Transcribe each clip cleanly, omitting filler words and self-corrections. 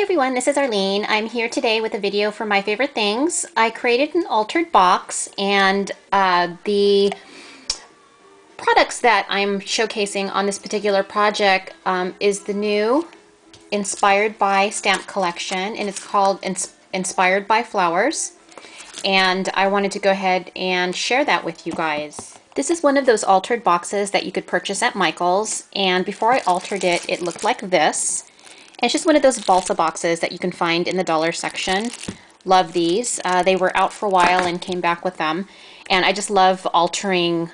Hey everyone, this is Arlene. I'm here today with a video for my favorite things. I created an altered box, and the products that I'm showcasing on this particular project is the new Inspired by stamp collection, and it's called Inspired by Flowers. And I wanted to go ahead and share that with you guys. This is one of those altered boxes that you could purchase at Michael's, and before I altered it, it looked like this. And it's just one of those balsa boxes that you can find in the dollar section. Love these. They were out for a while and came back with them. And I just love altering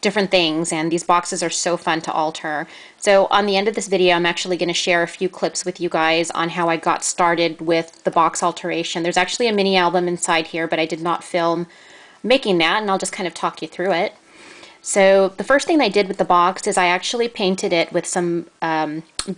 different things, and these boxes are so fun to alter. So on the end of this video, I'm actually going to share a few clips with you guys on how I got started with the box alteration. There's actually a mini album inside here, but I did not film making that, and I'll just kind of talk you through it. So the first thing I did with the box is I actually painted it with some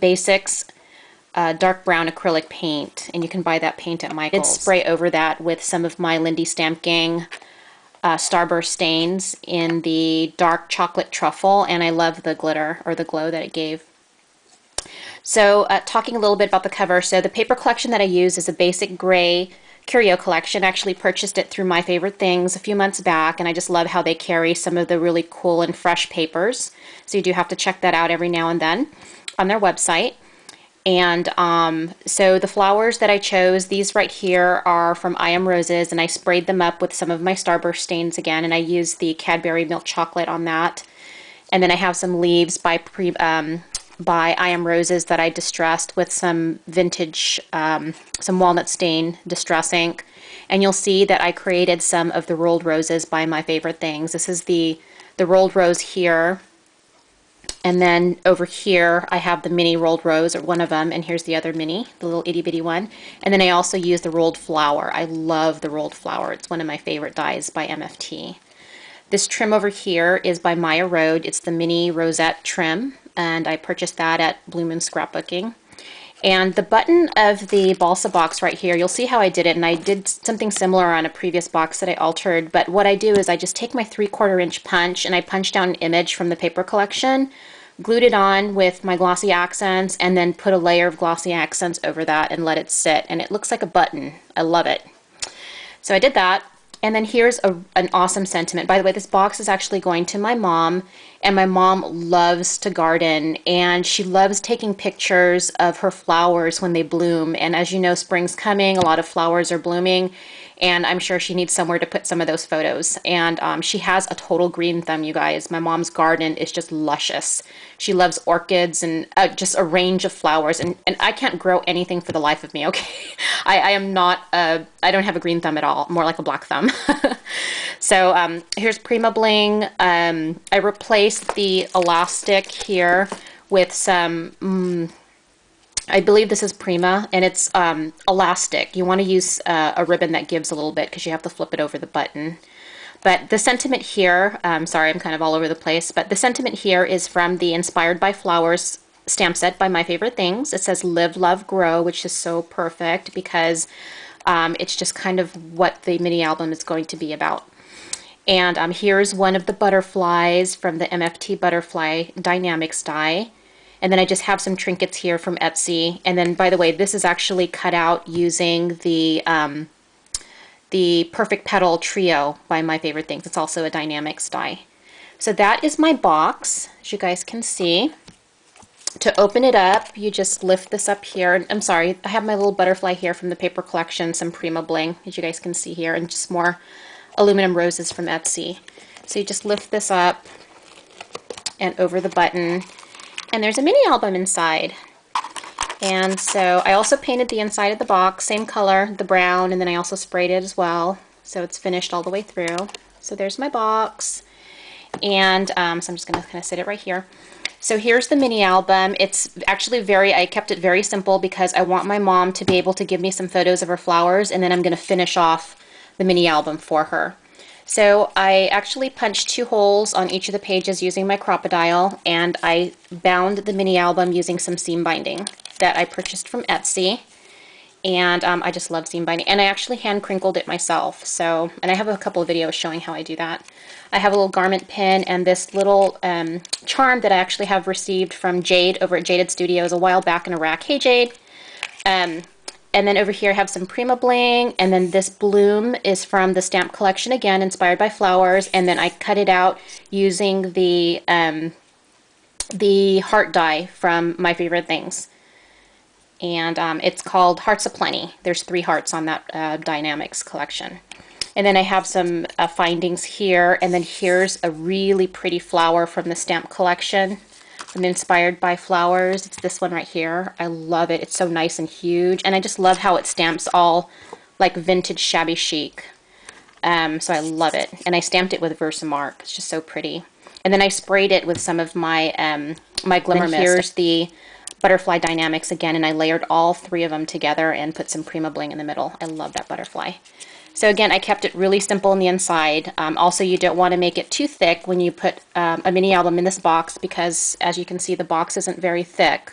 basics dark brown acrylic paint, and you can buy that paint at Michael's. I did spray over that with some of my Lindy Stamp Gang Starburst stains in the dark chocolate truffle, and I love the glitter or the glow that it gave. So talking a little bit about the cover, so the paper collection that I use is a basic gray Curio collection. I actually purchased it through My Favorite Things a few months back, and I just love how they carry some of the really cool and fresh papers. So you do have to check that out every now and then on their website. And so the flowers that I chose, these right here are from I Am Roses, and I sprayed them up with some of my Starburst stains again, and I used the Cadbury milk chocolate on that. And then I have some leaves by I Am Roses that I distressed with some vintage, some walnut stain distress ink. And you'll see that I created some of the rolled roses by My Favorite Things. This is the rolled rose here. And then over here, I have the mini rolled rose, or one of them, and here's the other mini, the little itty bitty one. And then I also use the rolled flower. I love the rolled flower. It's one of my favorite dies by MFT. This trim over here is by Maya Road. It's the mini rosette trim, and I purchased that at Blue Moon Scrapbooking. And the button of the balsa box right here, you'll see how I did it, and I did something similar on a previous box that I altered, but what I do is I just take my 3/4 inch punch and I punch down an image from the paper collection, glued it on with my glossy accents, and then put a layer of glossy accents over that and let it sit, and it looks like a button. I love it. So I did that. And then here's an awesome sentiment. By the way, this box is actually going to my mom, and my mom loves to garden, and she loves taking pictures of her flowers when they bloom. And as you know, spring's coming, a lot of flowers are blooming, and I'm sure she needs somewhere to put some of those photos. And she has a total green thumb, you guys. My mom's garden is just luscious. She loves orchids and just a range of flowers, and I can't grow anything for the life of me, okay? I am not, I don't have a green thumb at all, more like a black thumb. So here's Prima Bling. I replaced the elastic here with some, I believe this is Prima, and it's elastic. You want to use a ribbon that gives a little bit because you have to flip it over the button. But the sentiment here, sorry, I'm kind of all over the place, but the sentiment here is from the Inspired by Flowers stamp set by My Favorite Things. It says Live, Love, Grow, which is so perfect because it's just kind of what the mini album is going to be about. And here's one of the butterflies from the MFT Butterfly Dynamics die. And then I just have some trinkets here from Etsy. And then, by the way, this is actually cut out using the Perfect Petal Trio by My Favorite Things. It's also a Dynamics die. So that is my box, as you guys can see. To open it up, you just lift this up here. I'm sorry, I have my little butterfly here from the paper collection, some Prima Bling, as you guys can see here, and just more aluminum roses from Etsy. So you just lift this up and over the button, and there's a mini album inside. And so I also painted the inside of the box, same color, the brown, and then I also sprayed it as well. So it's finished all the way through. So there's my box. And so I'm just going to kind of sit it right here. So here's the mini album. It's actually I kept it very simple because I want my mom to be able to give me some photos of her flowers, and then I'm going to finish off the mini album for her. So I actually punched 2 holes on each of the pages using my Crocodile, and I bound the mini album using some seam binding that I purchased from Etsy. And I just love seam binding, and I actually hand crinkled it myself. So, and I have a couple of videos showing how I do that. I have a little garment pin and this little charm that I actually have received from Jade over at Jaded Studios a while back in a rack. Hey Jade. And then over here I have some Prima Bling, and then this bloom is from the stamp collection, again, inspired by flowers, and then I cut it out using the heart die from My Favorite Things. And it's called Hearts of Plenty. There's 3 hearts on that Dynamics collection. And then I have some findings here, and then here's a really pretty flower from the stamp collection. I'm inspired by flowers. It's this one right here. I love it. It's so nice and huge, and I just love how it stamps all like vintage shabby chic. So I love it, and I stamped it with Versamark. It's just so pretty. And then I sprayed it with some of my my Glimmer Mist. Here's the Butterfly Dynamics again, and I layered all 3 of them together and put some Prima Bling in the middle. I love that butterfly. So again, I kept it really simple on the inside. Also, you don't want to make it too thick when you put a mini album in this box, because as you can see, the box isn't very thick.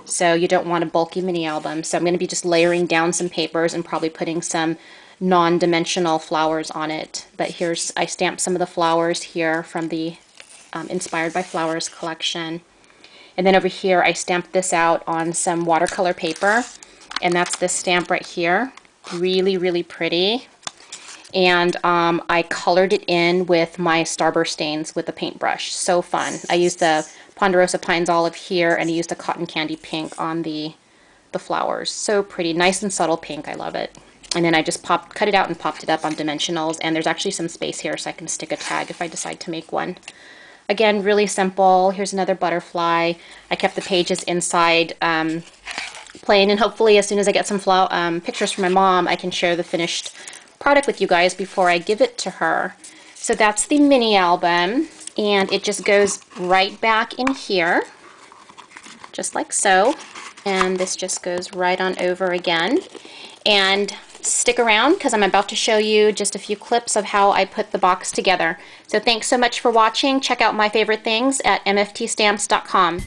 So you don't want a bulky mini album. So I'm going to be just layering down some papers and probably putting some non-dimensional flowers on it. But here's, I stamped some of the flowers here from the Inspired by Flowers collection. And then over here, I stamped this out on some watercolor paper. And that's this stamp right here. Really, really pretty. And I colored it in with my Starburst stains with a paintbrush. So fun. I used the Ponderosa Pines Olive here, and I used a Cotton Candy Pink on the flowers. So pretty. Nice and subtle pink. I love it. And then I just cut it out and popped it up on dimensionals. And there's actually some space here so I can stick a tag if I decide to make one. Again, really simple. Here's another butterfly. I kept the pages inside plain, and hopefully as soon as I get some pictures from my mom, I can share the finished product with you guys before I give it to her. So that's the mini album, and it just goes right back in here, just like so. And this just goes right on over again. And stick around, because I'm about to show you just a few clips of how I put the box together. So thanks so much for watching. Check out My Favorite Things at mftstamps.com.